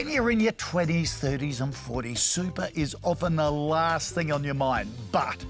When you're in your 20s, 30s and 40s, super is often the last thing on your mind. But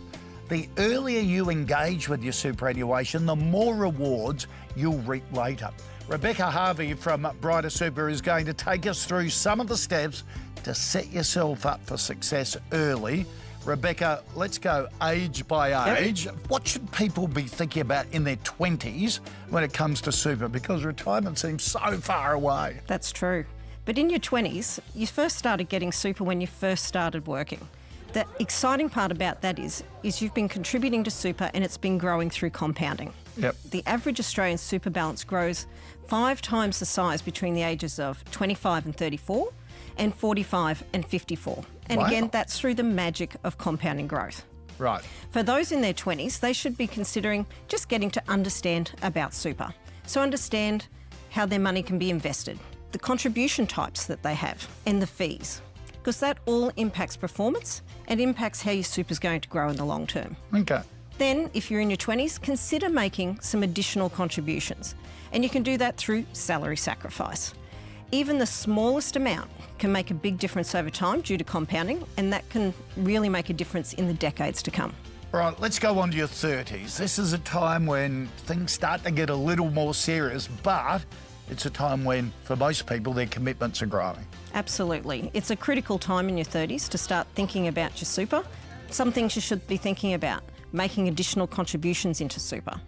the earlier you engage with your superannuation, the more rewards you'll reap later. Rebecca Harvey from Brighter Super is going to take us through some of the steps to set yourself up for success early. Rebecca, let's go age by age. Yep. What should people be thinking about in their 20s when it comes to super? Because retirement seems so far away. That's true. But in your 20s, you first started getting super when you first started working. The exciting part about that is you've been contributing to super and it's been growing through compounding. Yep. The average Australian super balance grows 5 times the size between the ages of 25 and 34 and 45 and 54. And Wow. Again, that's through the magic of compounding growth. Right. For those in their 20s, they should be considering just getting to understand about super. So understand how their money can be invested, the contribution types that they have, and the fees, because that all impacts performance and impacts how your super is going to grow in the long term. Okay. Then, if you're in your 20s, consider making some additional contributions, and you can do that through salary sacrifice. Even the smallest amount can make a big difference over time due to compounding, and that can really make a difference in the decades to come. All right, let's go on to your 30s. This is a time when things start to get a little more serious, but it's a time when, for most people, their commitments are growing. Absolutely. It's a critical time in your 30s to start thinking about your super. Some things you should be thinking about: making additional contributions into super.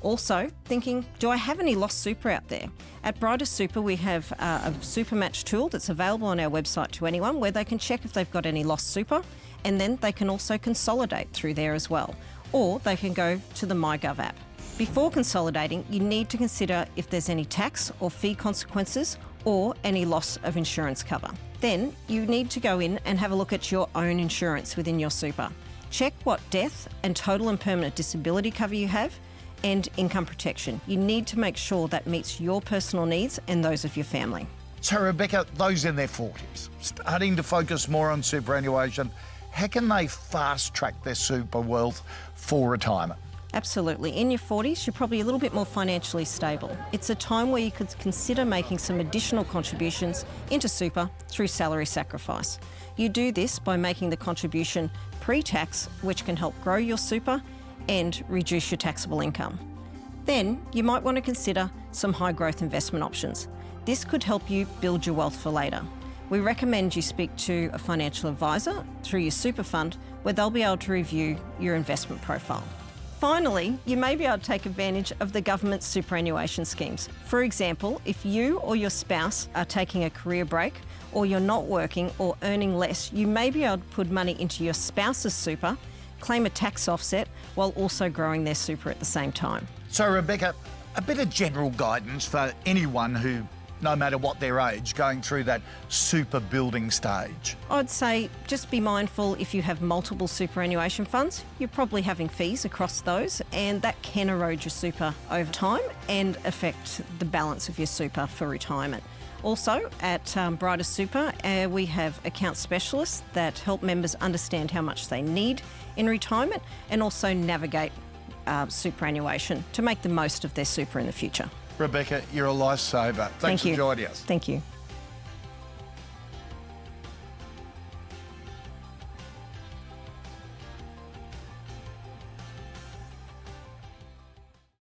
Also thinking, do I have any lost super out there? At Brighter Super, we have a super match tool that's available on our website to anyone, where they can check if they've got any lost super, and then they can also consolidate through there as well. Or they can go to the MyGov app. Before consolidating, you need to consider if there's any tax or fee consequences or any loss of insurance cover. Then you need to go in and have a look at your own insurance within your super. Check what death and total and permanent disability cover you have, and income protection. You need to make sure that meets your personal needs and those of your family. So, Rebecca, those in their 40s, starting to focus more on superannuation, how can they fast-track their super wealth for retirement? Absolutely. In your 40s, you're probably a little bit more financially stable. It's a time where you could consider making some additional contributions into super through salary sacrifice. You do this by making the contribution pre-tax, which can help grow your super and reduce your taxable income. Then you might want to consider some high growth investment options. This could help you build your wealth for later. We recommend you speak to a financial advisor through your super fund, where they'll be able to review your investment profile. Finally, you may be able to take advantage of the government's superannuation schemes. For example, if you or your spouse are taking a career break, or you're not working or earning less, you may be able to put money into your spouse's super, claim a tax offset, while also growing their super at the same time. So, Rebecca, a bit of general guidance for anyone who, no matter what their age, going through that super building stage. I'd say just be mindful if you have multiple superannuation funds, you're probably having fees across those, and that can erode your super over time and affect the balance of your super for retirement. Also, at Brighter Super, we have account specialists that help members understand how much they need in retirement and also navigate superannuation to make the most of their super in the future. Rebecca, you're a lifesaver. Thanks for joining us. Thank you.